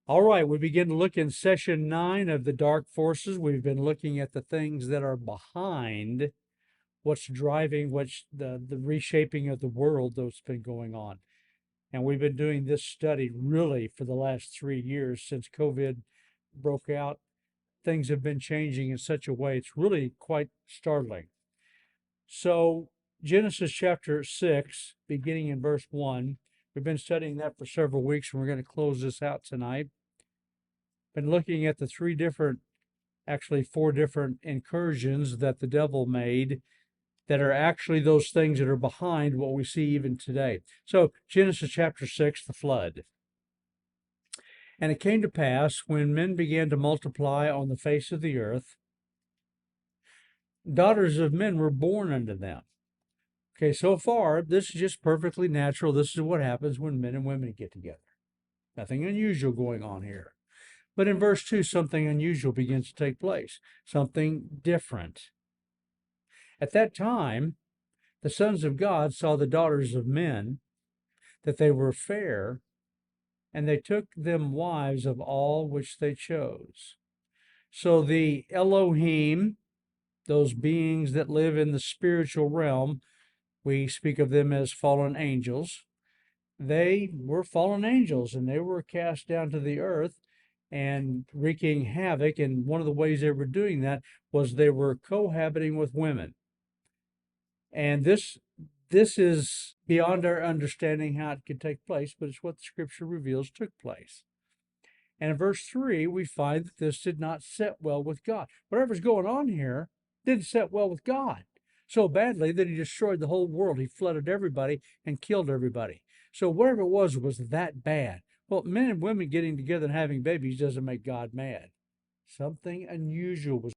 All right, we begin to look in session 9 of the dark forces. We've been looking at the things that are behind what's driving the reshaping of the world that's been going on. And we've been doing this study really for the last 3 years since COVID broke out. Things have been changing in such a way, it's really quite startling. So, Genesis chapter 6, beginning in verse 1, we've been studying that for several weeks, and we're going to close this out tonight. Been looking at the actually four different incursions that the devil made that are actually those things that are behind what we see even today. So, Genesis chapter 6, the flood. And it came to pass when men began to multiply on the face of the earth, daughters of men were born unto them. Okay, so far, this is just perfectly natural. This is what happens when men and women get together. Nothing unusual going on here. But in verse 2, something unusual begins to take place, something different. At that time, the sons of God saw the daughters of men, that they were fair, and they took them wives of all which they chose. So the Elohim, those beings that live in the spiritual realm, we speak of them as fallen angels. They were fallen angels and they were cast down to the earth and wreaking havoc. And one of the ways they were doing that was they were cohabiting with women. And this is beyond our understanding how it could take place, but it's what the scripture reveals took place. And in verse 3, we find that this did not set well with God. Whatever's going on here didn't set well with God so badly that he destroyed the whole world. He flooded everybody and killed everybody. So whatever it was that bad. Well, men and women getting together and having babies doesn't make God mad. Something unusual was.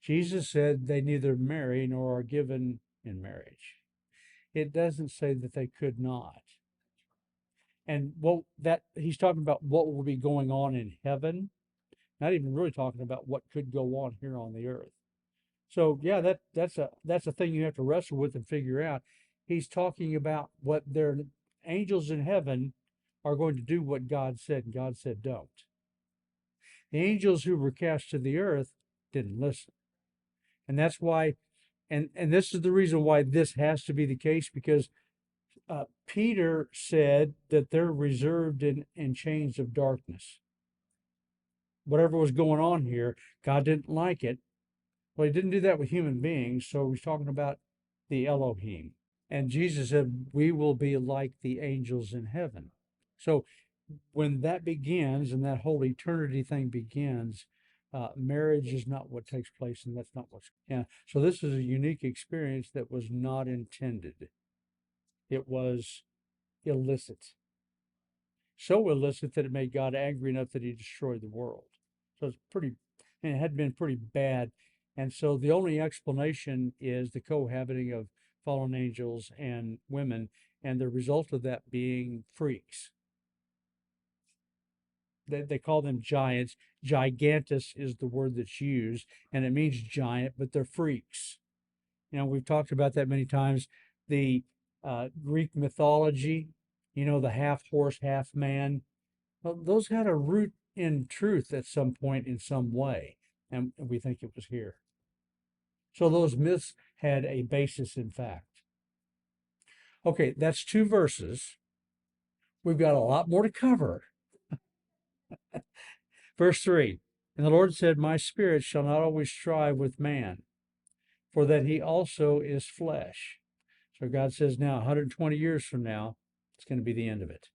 Jesus said they neither marry nor are given in marriage. It doesn't say that they could not. And that he's talking about what will be going on in heaven, not even really talking about what could go on here on the earth. So yeah, that's a thing you have to wrestle with and figure out. He's talking about what their angels in heaven are going to do what God said, and God said don't. The angels who were cast to the earth didn't listen. And that's why, and this is the reason why this has to be the case, because Peter said that they're reserved in chains of darkness. Whatever was going on here, God didn't like it. Well, he didn't do that with human beings, so he's talking about the Elohim. And Jesus said, we will be like the angels in heaven. So when that begins and that whole eternity thing begins, marriage is not what takes place, and that's not what's, yeah. So this is a unique experience that was not intended. It was illicit. So illicit that it made God angry enough that he destroyed the world. So it had been pretty bad. And so the only explanation is the cohabiting of fallen angels and women, and the result of that being freaks. They call them giants. Gigantus is the word that's used, and it means giant, but they're freaks. We've talked about that many times. The Greek mythology, the half horse, half man, well, those had a root in truth at some point in some way, and we think it was here. So those myths had a basis in fact. Okay, that's 2 verses. We've got a lot more to cover. Verse 3, and the Lord said, my spirit shall not always strive with man, for that he also is flesh. So God says now, 120 years from now, it's going to be the end of it.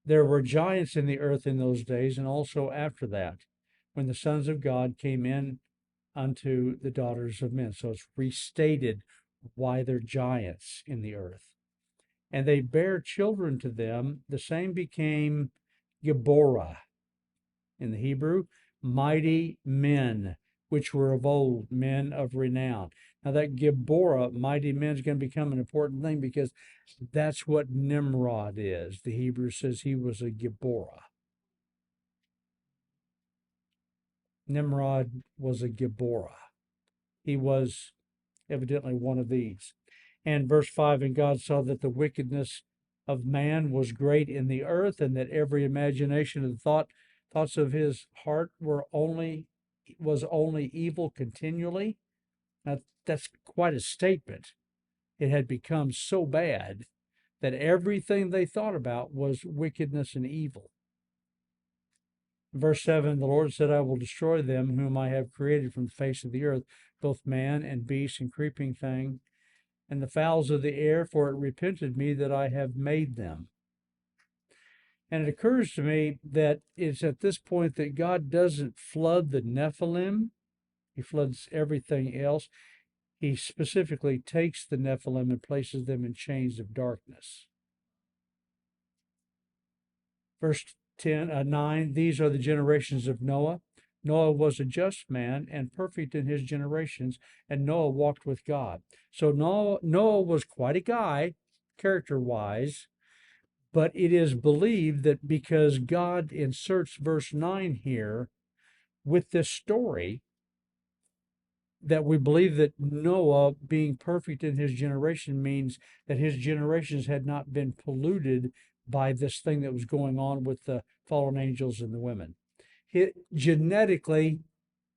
There were giants in the earth in those days, and also after that, when the sons of God came in unto the daughters of men. So it's restated why they're giants in the earth. And they bare children to them. The same became Gibborah in the Hebrew, mighty men, which were of old, men of renown. Now that Gibborah, mighty men, is going to become an important thing because that's what Nimrod is. The Hebrew says he was a Gibborah. Nimrod was a Gibborah. He was evidently one of these. And verse 5, and God saw that the wickedness of man was great in the earth, and that every imagination and thoughts of his heart was only evil continually. Now, that's quite a statement. It had become so bad that everything they thought about was wickedness and evil. Verse 7, the Lord said, I will destroy them whom I have created from the face of the earth, both man and beast and creeping thing, and the fowls of the air, for it repented me that I have made them. And it occurs to me that it's at this point that God doesn't flood the Nephilim, he floods everything else. He specifically takes the Nephilim and places them in chains of darkness. Verse 9, these are the generations of Noah. Noah was a just man and perfect in his generations, and Noah walked with God. So Noah was quite a guy, character-wise, but it is believed that because God inserts verse 9 here with this story, that we believe that Noah being perfect in his generation means that his generations had not been polluted by this thing that was going on with the fallen angels and the women. Genetically,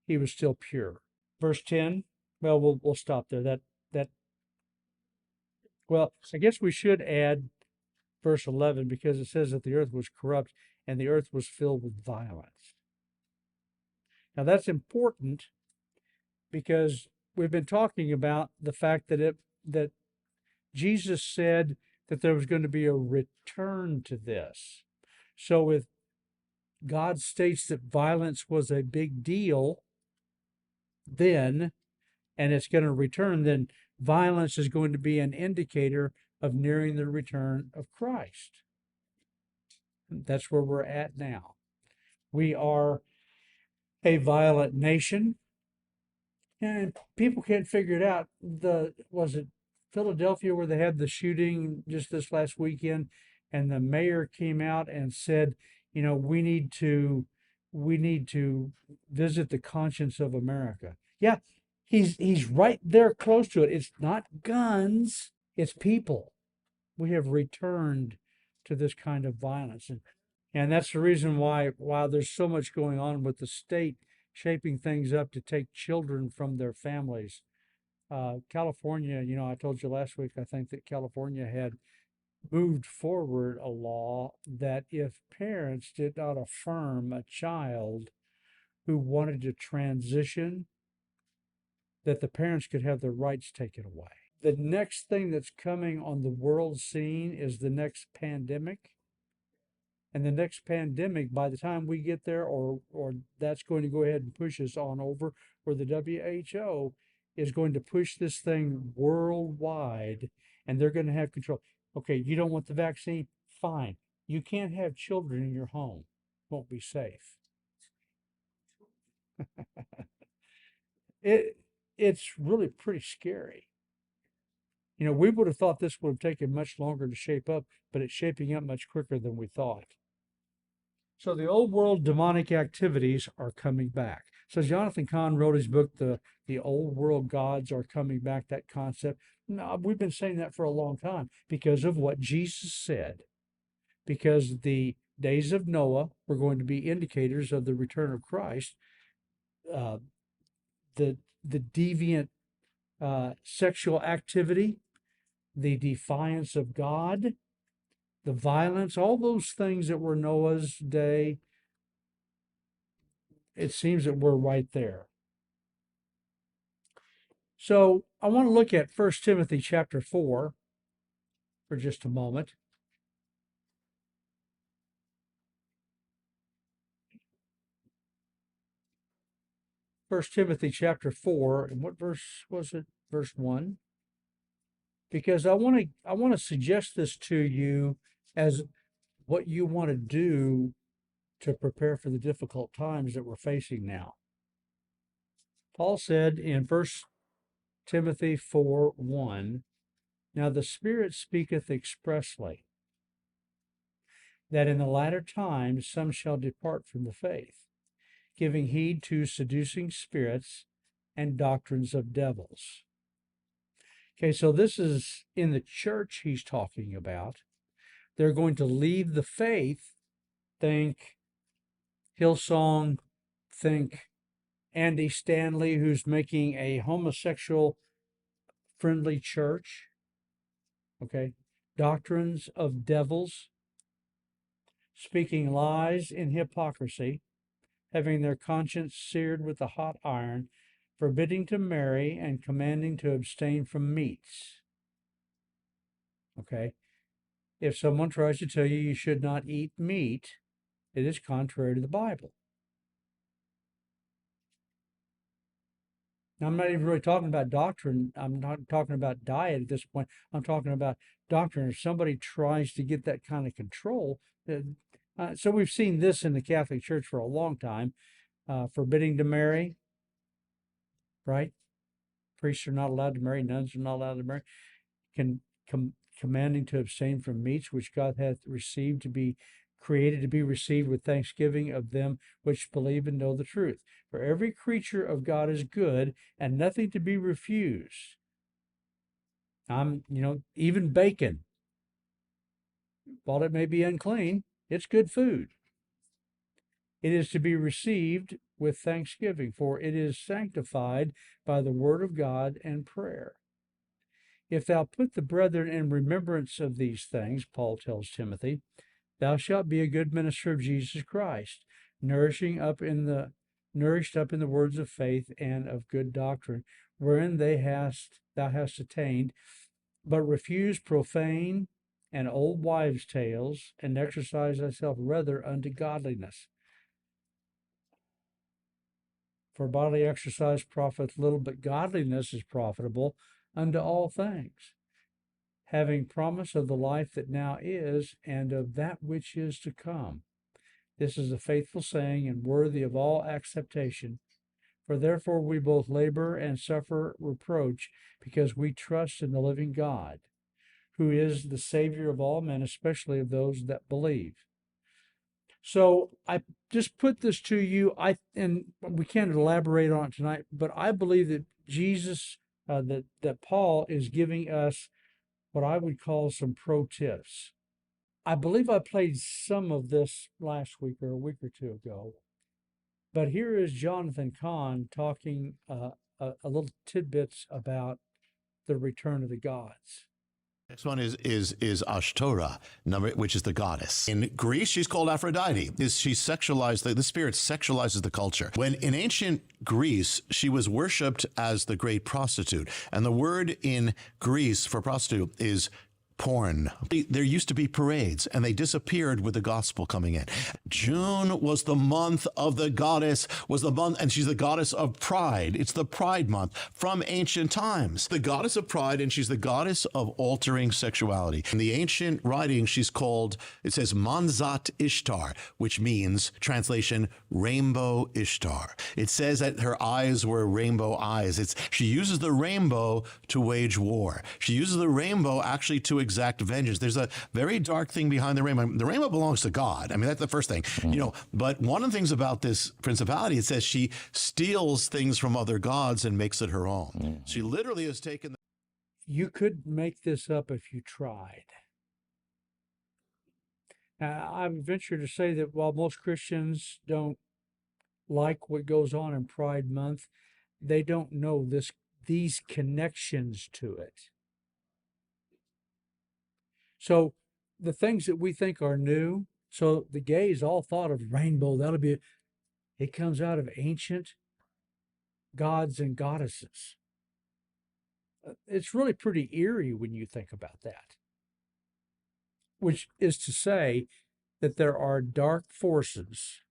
he was still pure. Verse 10, well, we'll stop there. That well, I guess we should add verse 11 because it says that the earth was corrupt and the earth was filled with violence. Now that's important because we've been talking about the fact that Jesus said that there was going to be a return to this. So if God states that violence was a big deal then, and it's going to return, then violence is going to be an indicator of nearing the return of Christ. That's where we're at now. We are a violent nation, and people can't figure it out. Was it Philadelphia where they had the shooting just this last weekend, and the mayor came out and said, we need to visit the conscience of America. Yeah, he's right there close to it. It's not guns, it's people. We have returned to this kind of violence, and that's the reason why, while there's so much going on with the state shaping things up to take children from their families, California, I told you last week, I think that California had moved forward a law that if parents did not affirm a child who wanted to transition, that the parents could have their rights taken away. The next thing that's coming on the world scene is the next pandemic. And the next pandemic, by the time we get there, or that's going to go ahead and push us on over, where the WHO is going to push this thing worldwide, and they're going to have control. Okay, you don't want the vaccine? Fine. You can't have children in your home. Won't be safe. It's really pretty scary. We would have thought this would have taken much longer to shape up, but it's shaping up much quicker than we thought. So the old world demonic activities are coming back. So Jonathan Cahn wrote his book, The Old World Gods Are Coming Back, that concept. No, we've been saying that for a long time because of what Jesus said. Because the days of Noah were going to be indicators of the return of Christ. Uh, the deviant sexual activity, the defiance of God, the violence, all those things that were Noah's day, it seems that we're right there. So I want to look at 1 Timothy chapter 4 for just a moment. 1 Timothy chapter 4, and what verse was it? Verse 1. Because I want to suggest this to you as what you want to do to prepare for the difficult times that we're facing now. Paul said in 1 Timothy 4:1, now the Spirit speaketh expressly that in the latter times some shall depart from the faith, giving heed to seducing spirits and doctrines of devils. Okay, so this is in the church he's talking about. They're going to leave the faith. Think Hillsong, think Andy Stanley, who's making a homosexual friendly church. Okay, doctrines of devils, speaking lies in hypocrisy, having their conscience seared with a hot iron, forbidding to marry, and commanding to abstain from meats. Okay, if someone tries to tell you you should not eat meat, it is contrary to the Bible. Now, I'm not even really talking about doctrine. I'm not talking about diet at this point. I'm talking about doctrine. If somebody tries to get that kind of control, so we've seen this in the Catholic Church for a long time, forbidding to marry, right? Priests are not allowed to marry, nuns are not allowed to marry. Commanding to abstain from meats which God hath received to be created to be received with thanksgiving of them which believe and know the truth. For every creature of God is good, and nothing to be refused. Even bacon, while it may be unclean, it's good food. It is to be received with thanksgiving, for it is sanctified by the word of God and prayer. If thou put the brethren in remembrance of these things, Paul tells Timothy, thou shalt be a good minister of Jesus Christ, nourished up in the words of faith and of good doctrine, wherein thou hast attained, but refuse profane and old wives' tales, and exercise thyself rather unto godliness. For bodily exercise profiteth little, but godliness is profitable unto all things, having promise of the life that now is, and of that which is to come. This is a faithful saying, and worthy of all acceptation. For therefore we both labor and suffer reproach, because we trust in the living God, who is the Savior of all men, especially of those that believe. So I just put this to you. And we can't elaborate on it tonight, but I believe that Jesus, that Paul is giving us what I would call some pro tips. I believe I played some of this last week or a week or two ago, but here is Jonathan Kahn talking a little tidbits about the return of the gods. Next one is Ashtoreth, which is the goddess. In Greece, she's called Aphrodite. She sexualized, the spirit sexualizes the culture. When in ancient Greece, she was worshipped as the great prostitute. And the word in Greece for prostitute is porn. There used to be parades, and they disappeared with the gospel coming in. June was the month of the goddess, and she's the goddess of pride. It's the pride month from ancient times. The goddess of pride, and she's the goddess of altering sexuality. In the ancient writing, she's called, it says Manzat Ishtar, which means, translation, rainbow Ishtar. It says that her eyes were rainbow eyes. She uses the rainbow to wage war. She uses the rainbow actually to exact vengeance. There's a very dark thing behind the rainbow. The rainbow belongs to God. I mean, that's the first thing, but one of the things about this principality, it says she steals things from other gods and makes it her own. She literally has taken. You could make this up if you tried. I would venture to say that while most Christians don't like what goes on in Pride Month, they don't know these connections to it. So the things that we think are new, so the gays all thought of rainbow, it comes out of ancient gods and goddesses. It's really pretty eerie when you think about that, which is to say that there are dark forces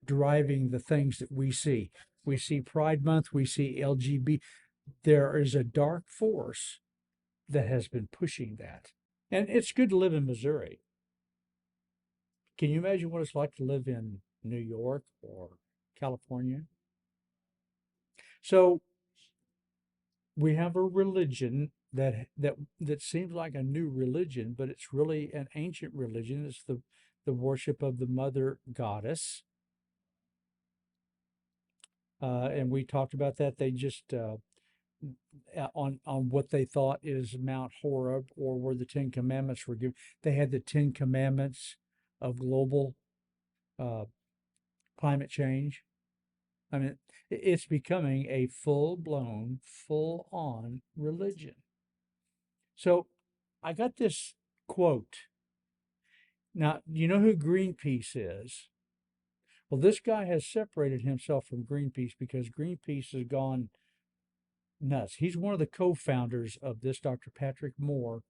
driving the things that we see. We see Pride Month, we see LGBT. There is a dark force that has been pushing that. And it's good to live in Missouri. Can you imagine what it's like to live in New York or California? So we have a religion that seems like a new religion, but it's really an ancient religion. It's the worship of the mother goddess. And we talked about that. They just on what they thought is Mount Horeb, or where the Ten Commandments were given. They had the Ten Commandments of global uh, climate change. I mean, it's becoming a full blown, full on religion. So I got this quote. Now, you know who Greenpeace is? Well, this guy has separated himself from Greenpeace because Greenpeace has gone nuts. He's one of the co founders of this, Dr. Patrick Moore.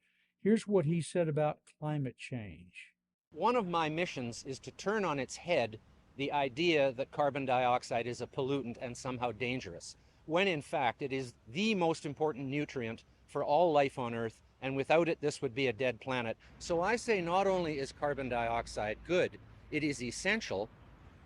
Here's what he said about climate change. One of my missions is to turn on its head the idea that carbon dioxide is a pollutant and somehow dangerous, when in fact it is the most important nutrient for all life on Earth, and without it this would be a dead planet. So I say not only is carbon dioxide good, it is essential,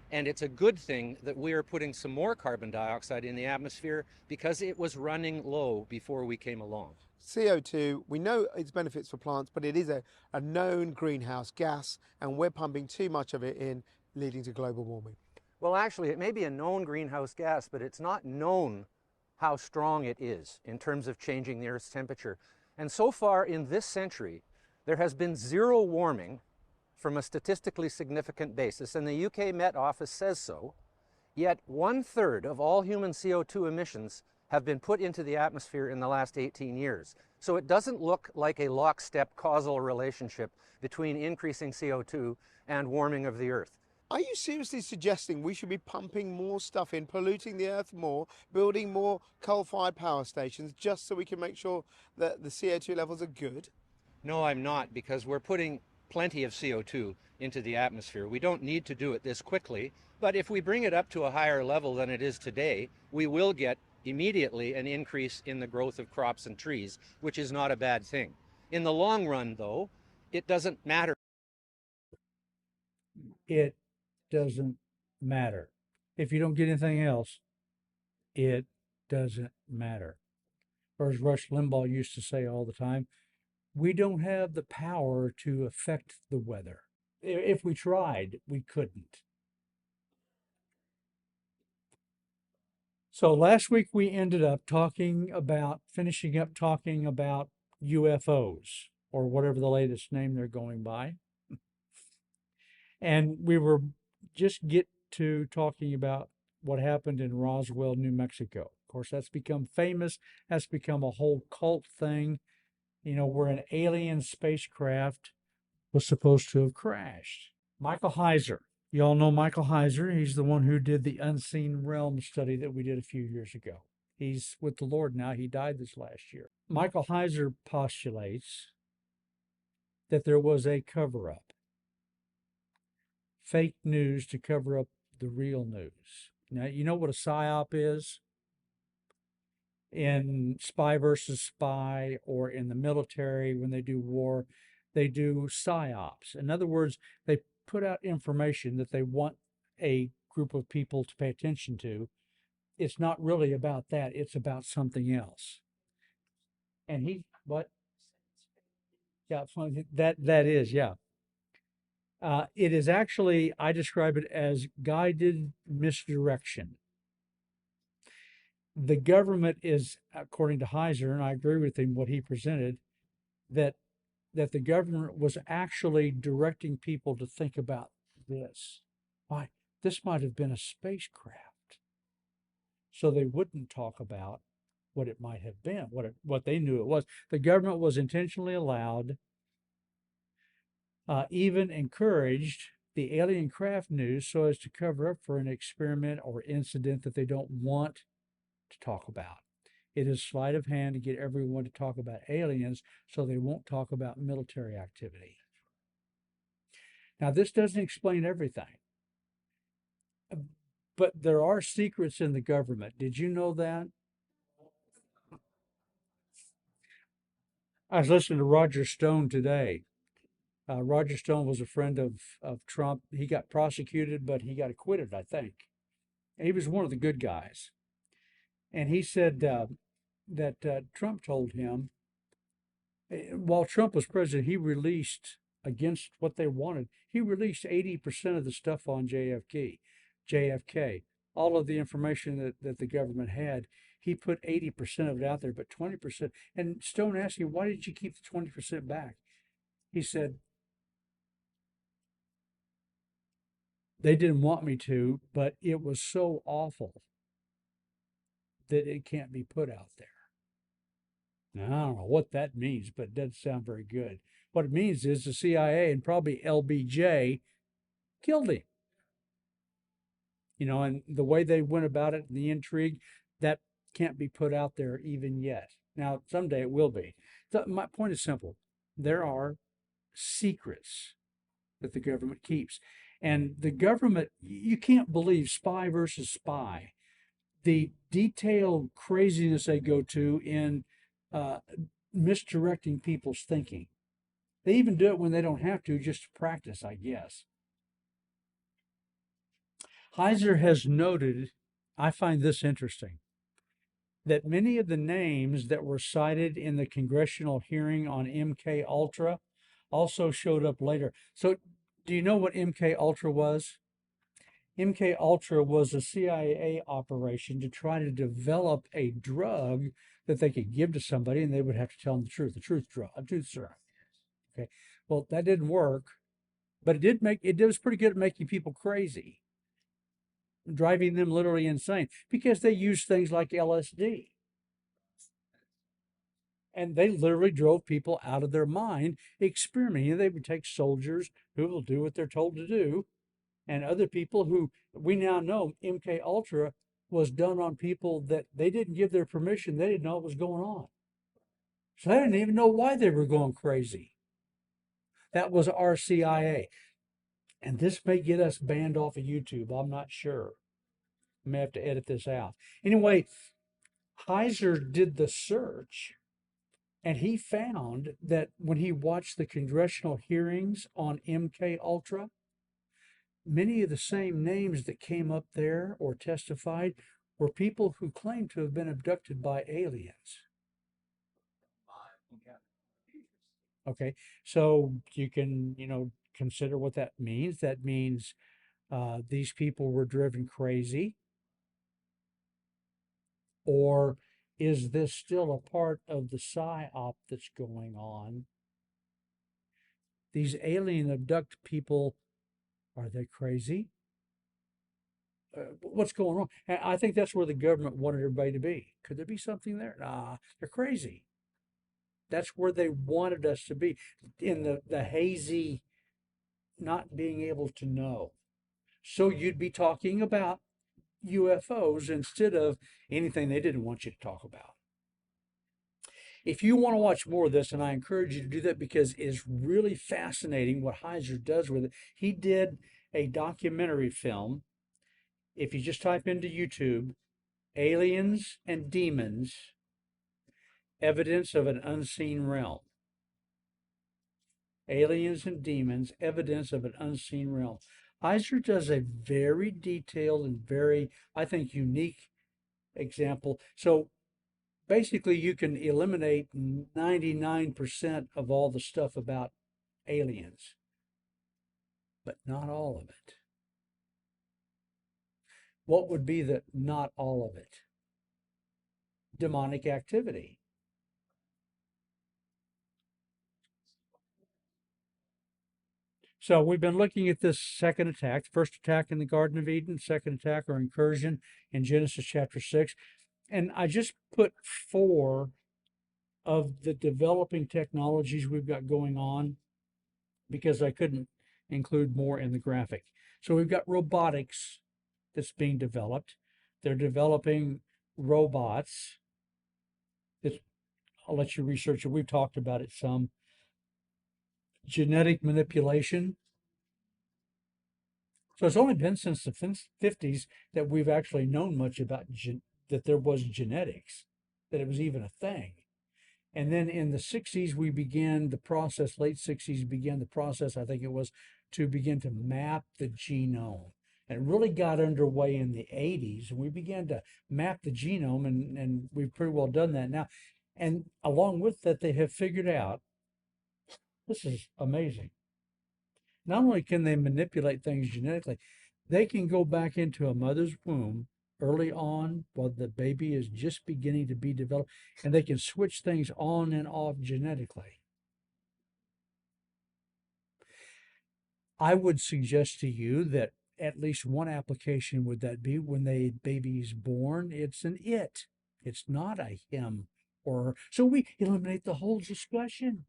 and it's a good thing that we are putting some more carbon dioxide in the atmosphere because it was running low before we came along. CO2, we know its benefits for plants, but it is a known greenhouse gas, and we're pumping too much of it in, leading to global warming. Well, actually, it may be a known greenhouse gas, but it's not known how strong it is in terms of changing the Earth's temperature. And so far in this century, there has been zero warming from a statistically significant basis, and the UK Met Office says so. Yet 1/3 of all human CO2 emissions have been put into the atmosphere in the last 18 years. So it doesn't look like a lockstep causal relationship between increasing CO2 and warming of the Earth. Are you seriously suggesting we should be pumping more stuff in, polluting the Earth more, building more coal-fired power stations just so we can make sure that the CO2 levels are good? No, I'm not, because we're putting plenty of CO2 into the atmosphere. We don't need to do it this quickly, but if we bring it up to a higher level than it is today, we will get immediately an increase in the growth of crops and trees, which is not a bad thing. In the long run, though, it doesn't matter. It doesn't matter. If you don't get anything else, it doesn't matter. Or as Rush Limbaugh used to say all the time, we don't have the power to affect the weather. If we tried, we couldn't. So last week we ended up finishing up talking about UFOs, or whatever the latest name they're going by. And we were just get to talking about what happened in Roswell, New Mexico. Of course, that's become famous. That's become a whole cult thing, where an alien spacecraft was supposed to have crashed. Michael Heiser. You all know Michael Heiser. He's the one who did the Unseen Realm study that we did a few years ago. He's with the Lord now. He died this last year. Michael Heiser postulates that there was a cover-up. Fake news to cover up the real news. Now, you know what a psyop is? In Spy versus Spy, or in the military when they do war, they do psyops. In other words, they put out information that they want a group of people to pay attention to. It's not really about that. It's about something else. And what? Yeah, that is, yeah. It is actually, I describe it as guided misdirection. The government is, according to Heiser, and I agree with him what he presented, that the government was actually directing people to think about this. Why, this might have been a spacecraft. So they wouldn't talk about what it might have been, what they knew it was. The government was intentionally allowed, even encouraged, the alien craft news so as to cover up for an experiment or incident that they don't want to talk about. It is sleight of hand to get everyone to talk about aliens so they won't talk about military activity. Now, this doesn't explain everything, but there are secrets in the government. Did you know that? I was listening to Roger Stone today. Roger Stone was a friend of Trump. He got prosecuted, but he got acquitted, I think. He was one of the good guys. And he said that Trump told him, while Trump was president, he released, against what they wanted, he released 80% of the stuff on JFK, all of the information that the government had. he put 80% of it out there, but 20%. And Stone asked him, why did you keep the 20% back? He said, they didn't want me to, but it was so awful that it can't be put out there. Now, I don't know what that means, but it doesn't sound very good. What it means is the CIA and probably LBJ killed him. And the way they went about it, the intrigue, that can't be put out there even yet. Now, someday it will be. My point is simple. There are secrets that the government keeps. And the government, you can't believe spy versus spy. The detailed craziness they go to in misdirecting people's thinking. They even do it when they don't have to, just to practice, I guess. Heiser has noted, I find this interesting, that many of the names that were cited in the congressional hearing on MK Ultra also showed up later. So, do you know what MK Ultra was? MK Ultra was a CIA operation to try to develop a drug that they could give to somebody, and they would have to tell them the truth drug, a truth serum. Okay, well, that didn't work, but it was pretty good at making people crazy, driving them literally insane, because they used things like LSD. And they literally drove people out of their mind experimenting. They would take soldiers who will do what they're told to do, and other people who we now know MK Ultra was done on people that they didn't give their permission. They didn't know what was going on. So they didn't even know why they were going crazy. That was our CIA. And this may get us banned off of YouTube. I'm not sure. I may have to edit this out. Anyway, Heiser did the search, and he found that when he watched the congressional hearings on MK Ultra, many of the same names that came up there or testified were people who claimed to have been abducted by aliens. Okay, so you can, consider what that means. That means these people were driven crazy, or is this still a part of the psyop that's going on? These alien abduct people, are they crazy? What's going on? And I think that's where the government wanted everybody to be. Could there be something there? Nah, they're crazy. That's where they wanted us to be, in the hazy, not being able to know. So you'd be talking about UFOs instead of anything they didn't want you to talk about. If you want to watch more of this, and I encourage you to do that because it's really fascinating what Heiser does with it. He did a documentary film. If you just type into YouTube, Aliens and Demons, Evidence of an Unseen Realm. Aliens and Demons, Evidence of an Unseen Realm. Heiser does a very detailed and very, I think, unique example. So basically, you can eliminate 99% of all the stuff about aliens, but not all of it. What would be the not all of it? Demonic activity. So we've been looking at this second attack, first attack in the Garden of Eden, second attack or incursion in Genesis chapter 6. And I just put 4 of the developing technologies we've got going on because I couldn't include more in the graphic. So we've got robotics that's being developed. They're developing robots. I'll let you research it. We've talked about it some. Genetic manipulation. So it's only been since the 50s that we've actually known much about that there was genetics, that it was even a thing. And then in the 60s, we began the process, late 60s, began the process, I think it was, to begin to map the genome. And it really got underway in the 80s. And we began to map the genome, and we've pretty well done that now. And along with that, they have figured out, this is amazing. Not only can they manipulate things genetically, they can go back into a mother's womb early on while the baby is just beginning to be developed, and they can switch things on and off genetically. I would suggest to you that at least one application would that be when the baby is born, it's an it. It's not a him or her. So we eliminate the whole discussion.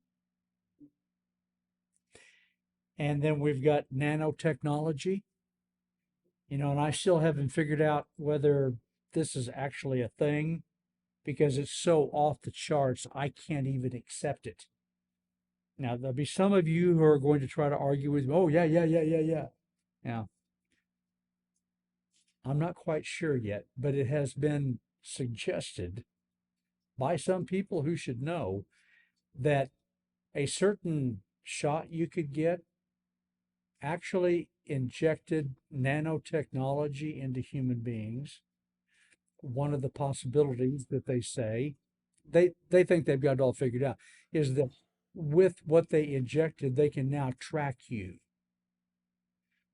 And then we've got nanotechnology, and I still haven't figured out whether this is actually a thing because it's so off the charts, I can't even accept it. Now, there'll be some of you who are going to try to argue with me. Oh, yeah, yeah, yeah, yeah, yeah. Now, I'm not quite sure yet, but it has been suggested by some people who should know that a certain shot you could get actually injected nanotechnology into human beings. One of the possibilities that they say, they think they've got it all figured out, is that with what they injected, they can now track you.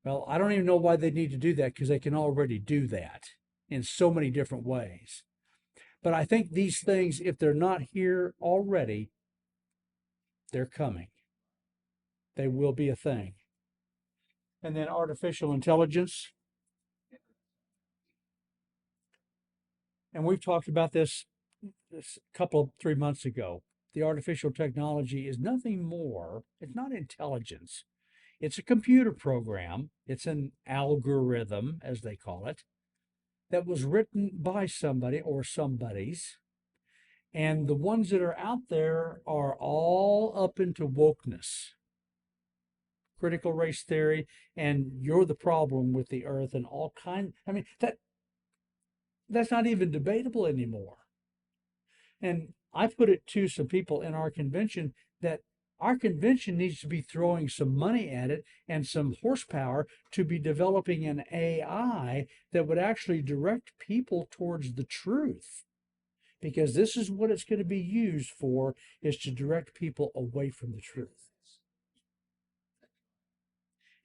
Well, I don't even know why they need to do that because they can already do that in so many different ways. But I think these things, if they're not here already, they're coming. They will be a thing. And then artificial intelligence. And we've talked about this a couple of 3 months ago. The artificial technology is nothing more, it's not intelligence. It's a computer program, it's an algorithm, as they call it, that was written by somebody or somebody's. And the ones that are out there are all up into wokeness, critical race theory, and you're the problem with the earth and all kind. I mean, that's not even debatable anymore. And I put it to some people in our convention that our convention needs to be throwing some money at it and some horsepower to be developing an AI that would actually direct people towards the truth. Because this is what it's going to be used for, is to direct people away from the truth.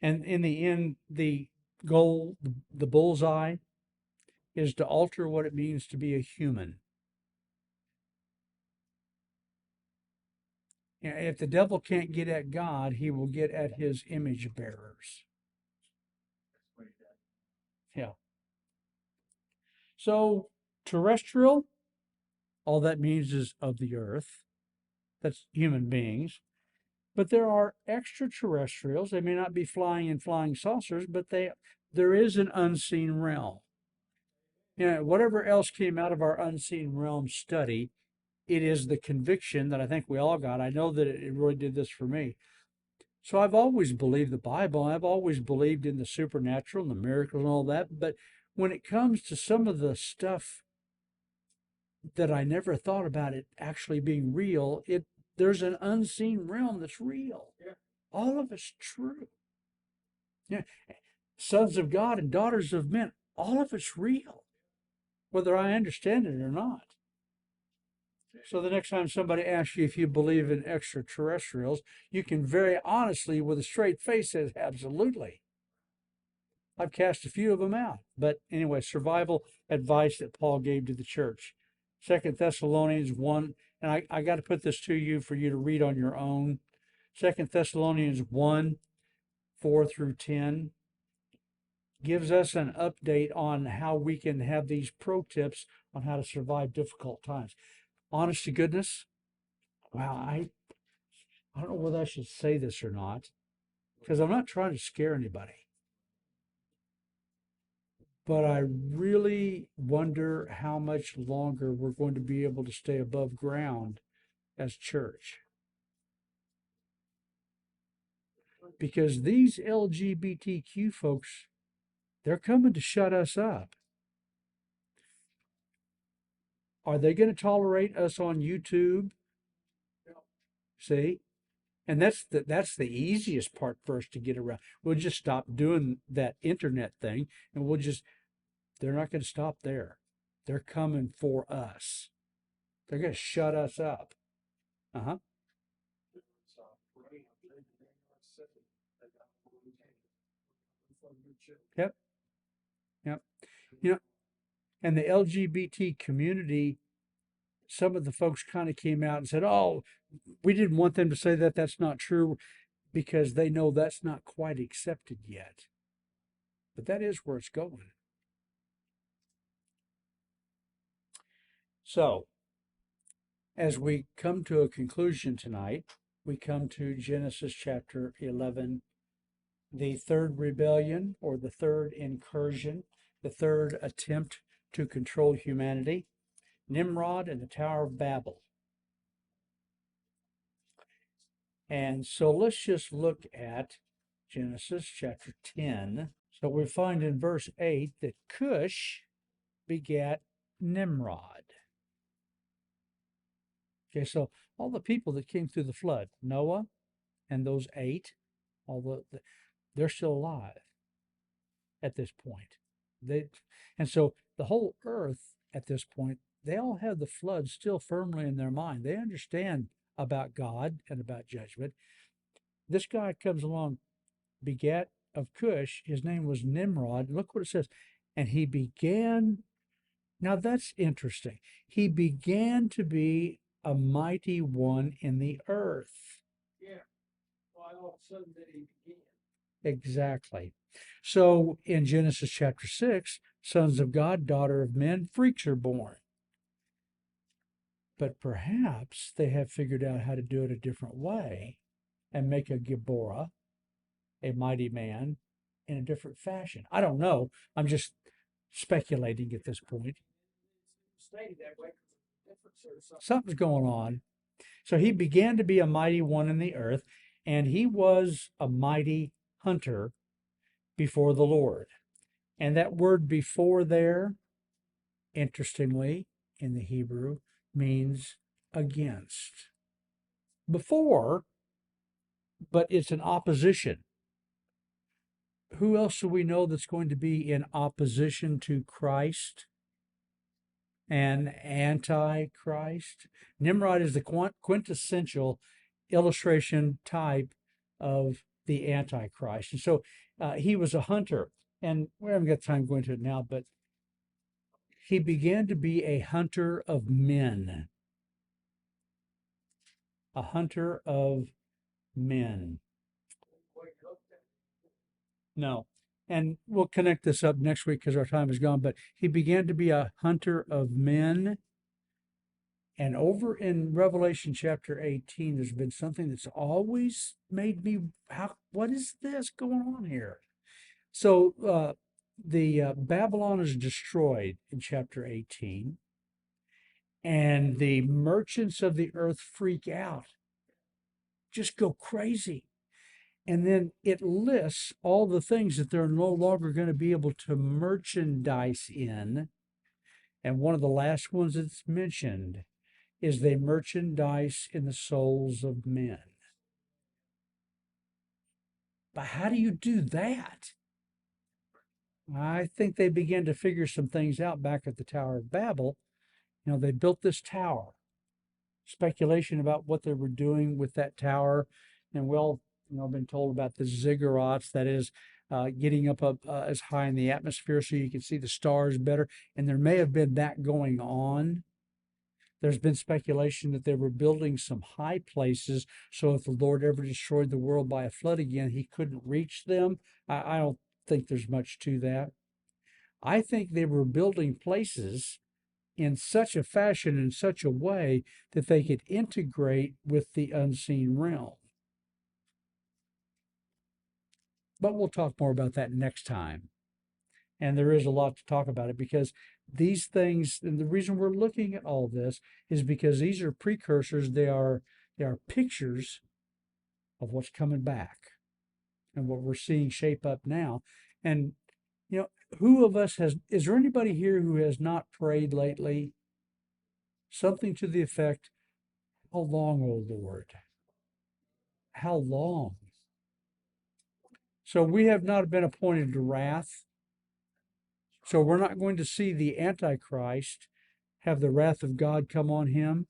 And in the end, the goal, the bullseye, is to alter what it means to be a human. If the devil can't get at God, he will get at his image bearers. Yeah. So terrestrial, all that means is of the earth. That's human beings. But there are extraterrestrials. They may not be flying in flying saucers, but there is an unseen realm. Whatever else came out of our unseen realm study, it is the conviction that I think we all got. I know that it really did this for me. So I've always believed the Bible. I've always believed in the supernatural and the miracles and all that. But when it comes to some of the stuff that I never thought about it actually being real, there's an unseen realm that's real. Yeah. All of it's true. Yeah. Sons of God and daughters of men, all of it's real, whether I understand it or not. So the next time somebody asks you if you believe in extraterrestrials, you can very honestly, with a straight face, say, absolutely. I've cast a few of them out. But anyway, survival advice that Paul gave to the church. 2 Thessalonians 1, and I got to put this to you for you to read on your own. 2 Thessalonians 1, 4 through 10 gives us an update on how we can have these pro tips on how to survive difficult times. Honest to goodness, wow, I don't know whether I should say this or not, because I'm not trying to scare anybody. But I really wonder how much longer we're going to be able to stay above ground as church. Because these LGBTQ folks, they're coming to shut us up. Are they going to tolerate us on YouTube? See? And that's the easiest part for us to get around. We'll just stop doing that internet thing and they're not going to stop there. They're coming for us. They're going to shut us up. Uh-huh. Yep. Yep. You know, And the LGBT community, some of the folks kind of came out and said, oh, we didn't want them to say that. That's not true, because they know that's not quite accepted yet. But that is where it's going. So, as we come to a conclusion tonight, we come to Genesis chapter 11, the third rebellion, or the third incursion, the third attempt to control humanity, Nimrod and the Tower of Babel. And so let's just look at Genesis chapter 10. So we find in verse 8 that Cush begat Nimrod. Okay, so all the people that came through the flood, Noah and those 8, they're still alive at this point. And so the whole earth at this point, they all have the flood still firmly in their mind. They understand about God and about judgment. This guy comes along, begat of Cush. His name was Nimrod. Look what it says. And he began, now that's interesting. He began to be a mighty one in the earth. Yeah. Why all of a sudden did he begin? Exactly. So in Genesis chapter 6, sons of God, daughter of men, freaks are born. But perhaps they have figured out how to do it a different way and make a Gibora, a mighty man, in a different fashion. I don't know. I'm just speculating at this point. Stayed that way because of difference or something. Something's going on. So he began to be a mighty one in the earth, and he was a mighty hunter before the Lord. And that word before there, interestingly, in the Hebrew, means against. Before, but it's an opposition. Who else do we know that's going to be in opposition to Christ and anti-Christ? Nimrod is the quintessential illustration type of the antichrist. And so he was a hunter. And we haven't got time to go into it now, but he began to be a hunter of men. A hunter of men. No. And we'll connect this up next week because our time is gone. But he began to be a hunter of men. And over in Revelation chapter 18, there's been something that's always made me, what is this going on here? So the Babylon is destroyed in chapter 18. And the merchants of the earth freak out, just go crazy. And then it lists all the things that they're no longer going to be able to merchandise in. And one of the last ones that's mentioned is they merchandise in the souls of men. But how do you do that? I think they began to figure some things out back at the Tower of Babel. You know, they built this tower. Speculation about what they were doing with that tower. And well, been told about the ziggurats, that is getting up as high in the atmosphere so you can see the stars better. And there may have been that going on. There's been speculation that they were building some high places so if the Lord ever destroyed the world by a flood again, he couldn't reach them. I don't think there's much to that. I think they were building places in such a fashion, in such a way that they could integrate with the unseen realm. But we'll talk more about that next time. And there is a lot to talk about it because these things, and the reason we're looking at all this is because these are precursors. They are pictures of what's coming back and what we're seeing shape up now. And, who of us is there anybody here who has not prayed lately? Something to the effect, how long, O Lord? How long? So we have not been appointed to wrath. So we're not going to see the Antichrist have the wrath of God come on him.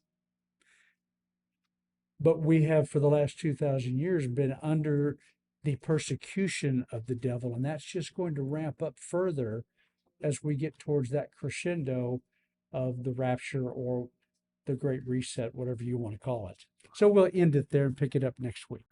But we have, for the last 2,000 years, been under the persecution of the devil. And that's just going to ramp up further as we get towards that crescendo of the rapture or the great reset, whatever you want to call it. So we'll end it there and pick it up next week.